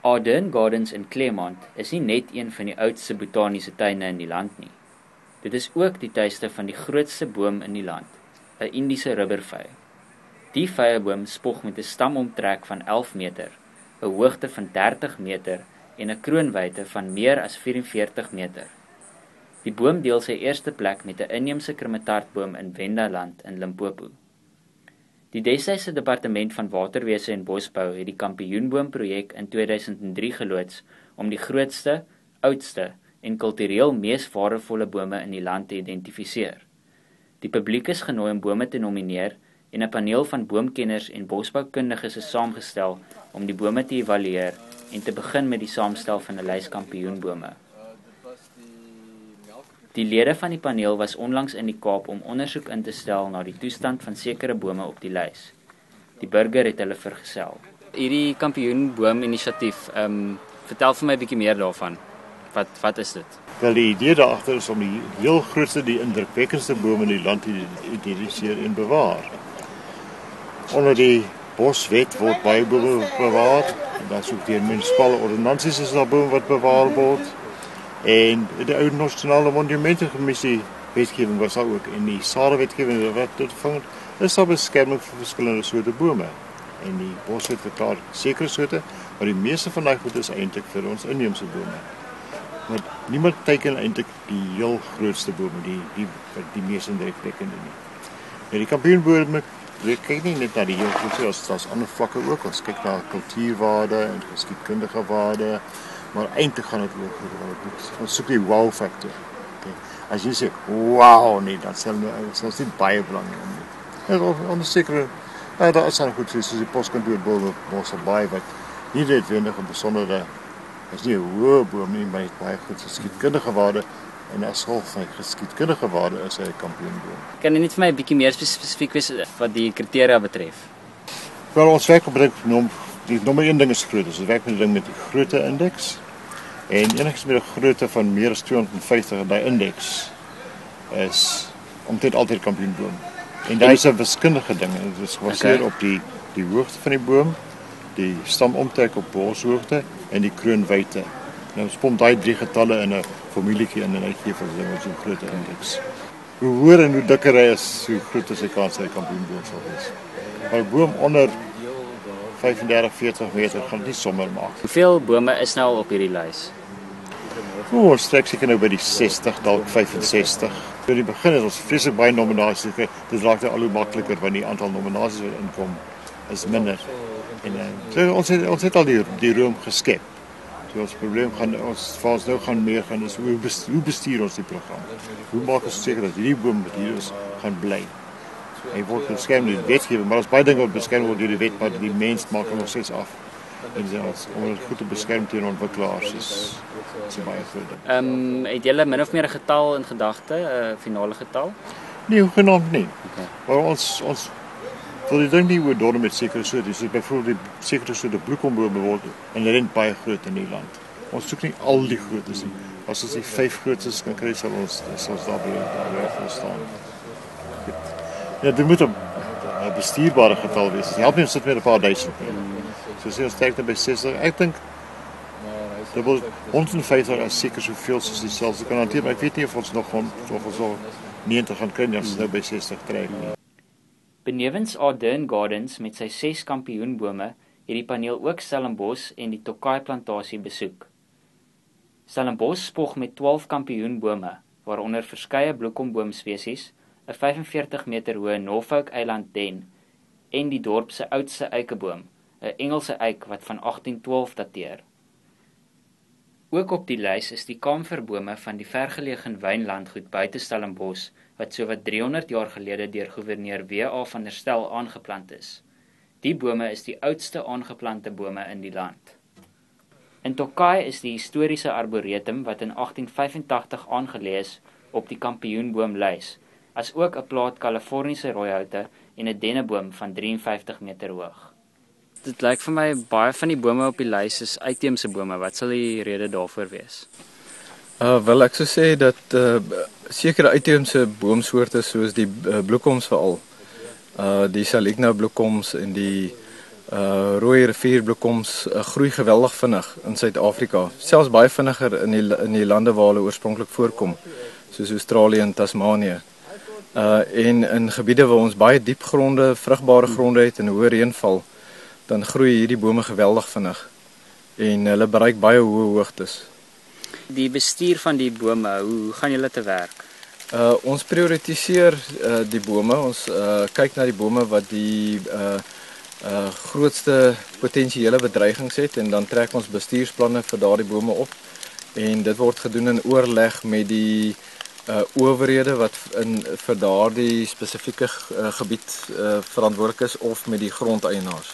Ardern Gardens in Claremont is nie net een van die oudste botaniese tuine in die land nie. Dit is ook die tuiste van die grootste boom in die land, 'n Indiese rubbervy. Die vyeboom spog met 'n stamomtrek van 11 meter, 'n hoogte van 30 meter en 'n kroonwyte van meer as 44 meter. Die boom deel sy eerste plek met 'n inheemse krummetartboom in Wendaland in Limpopo. Die destydse Departement van Waterwese en Bosbou het die Kampioenboom-projek in 2003 geloods om die grootste, oudste en kultureel mees waardevolle bome in die land te identifiseer. Die publiek is genooi om bome te nomineer en 'n paneel van boomkenners en bosboukundiges is saamgestel om die bome te evalueer en te begin met die saamstel van 'n lys kampioenbome. Die lede van die paneel was onlangs in die Kaap om ondersoek in te stel na die toestand van sekere bome op die lys. Die burger het hulle vergesel. Hierdie kampioenboom-inisiatief, vertel vir my 'n bietjie meer daarvan. Wat is dit? Wel, die idee daarachter is om die heel grootste, die indrukwekkendste bome in die land te identifiseer en bewaar. Onder die boswet word baie bome bewaar, en dan is ook deur munisipale ordonnansies is daar bome wat bewaar word. En die oude nasionale monumentenkommissie wetgewing was daar ook, en die SARA-wetgewing wat dit vang, is daar beskerming vir verskillende soorte bome. En die boswet verklaar sekere soorte, maar die meeste van die goed is eintlik vir ons inheemse bome. Maar niemand teken eintlik die heel grootste bome, die mees indrukwekkende nie. Nou, die kampioenbome kyk nie net na die heel grootste, daar's ander vlakke ook, ons kyk na kultuurwaarde en geskiedkundige waarde, maar eintlik gaan dit ook, ons soek die wow factor. Okay. As jy sê, wow nie, dan sal ons nie baie belang nie. Onder sekere, daar is dan goed, soos die postkantoor Mosselbaai, wat nie netwendig 'n besondere, is nie 'n hoë boom nie, maar het baie goed geskiedkundige waarde, en as gevolg van geskiedkundige waarde is hy 'n kampioenboom. Kan jy net vir my 'n bietjie meer spesifiek wees wat die kriteria betref? Wel, ons werk op die nommer 1 ding is groot, ons werk met die ding met die grootte indeks, en enigiets met 'n grootte van meer as 250 in die indeks is omtrent altyd kampioenboom. En daar is 'n wiskundige ding, en dit is gebaseer op die hoogte van die boom, die stamomtrek op boshoogte en die kroonwyte. Nou ons pomp daai 3 getalle in 'n formulietjie in en hy gee vir ons 'n grootte indeks. Hoe hoër en hoe dikker hy is, hoe groter sy kans hy kampioenboom sal wees. Maar 'n boom onder 35-40 meter gaan dit nie sommer maak. Hoeveel bome is nou al op hierdie lys? Ons strek seker nou by die 60, dalk 65. Toe die begin is ons vreeslik baie nominasies gekry. Dit raak nou al hoe makliker want die aantal nominasies wat inkom is minder. En so ons het al die room geskep. So ons probleem gaan ons nou gaan meer gaan is hoe bestuur ons die program? Hoe maak ons seker dat hierdie boom wat hier is gaan bly? Hy word beskerm deur die wetgewing, maar ons baie dinge word beskerm deur die wet, maar die mens maak hom nog steeds af. En om het goed te beskerm teen ontwikkelaars is baie groot ding. Het julle min of meer 'n getal in gedagte, 'n finale getal? Nee, hoegenaamd nie. Okay. Maar ons wil die ding nie oordorm met sekere soorte, soos byvoorbeeld die sekere soorte bloekombome word inherent baie groot in die land. Ons soek nie al die grootes nie. As ons die 5 grootes kan kry, sal ons daar weer staan. Ja, dit moet 'n bestuurbare getal wees. Dit help nie ons sit met 'n paar duisend nie. So sê ons sterkte by 60. Ek dink dat wil 150 as seker soveel soos die selfs kan hanteer, maar ek weet nie of ons nog 90 gaan kry as ons nou by 60 trek nie. Benewens Ardern Gardens met sy 6 kampioenbome het die paneel ook Stellenbosch en die Tokai plantasie besoek. Stellenbosch spog met 12 kampioenbome, waaronder verskeie bloekomboomspesies, 'n 45 meter hoë Norfolk eiland den en die dorp se oudste eikeboom, 'n Engelse eik wat van 1812 dateer. Ook op die lys is die kamferbome van die vergelegen wynlandgoed buite Stellenbosch, wat sowat 300 jaar gelede deur gouverneur W.A. van der Stel aangeplant is. Die bome is die oudste aangeplante bome in die land. In Tokai is die historiese arboretum wat in 1885 aangelê is op die kampioenboomlys, as ook 'n plaat Californiese rooihoute en 'n denneboom van 53 meter hoog. Dit lyk vir my baie van die bome op die lys is uitheemse bome. Wat sal die rede daarvoor wees? Wel, ek sou sê dat sekere uitheemse boomsoorte soos die bloekoms veral, die Saligna bloekoms en die Rooi rivierbloekoms groei geweldig vinnig in Suid-Afrika, selfs baie vinniger in die lande waar hulle oorspronklik voorkom, soos Australië en Tasmanië. En in gebiede waar ons baie diep gronde, vrugbare gronde het en hoë reënval, dan groei hierdie bome geweldig vinnig en hulle bereik baie hoë hoogtes. Die bestuur van die bome, hoe gaan julle te werk? Ons prioritiseer die bome, ons kyk na die bome wat die grootste potensiële bedreigings het en dan trek ons bestuursplanne vir daardie bome op en dit word gedoen in oorleg met die owerhede wat vir daardie spesifieke gebied verantwoordelik is of met die grondeienaars.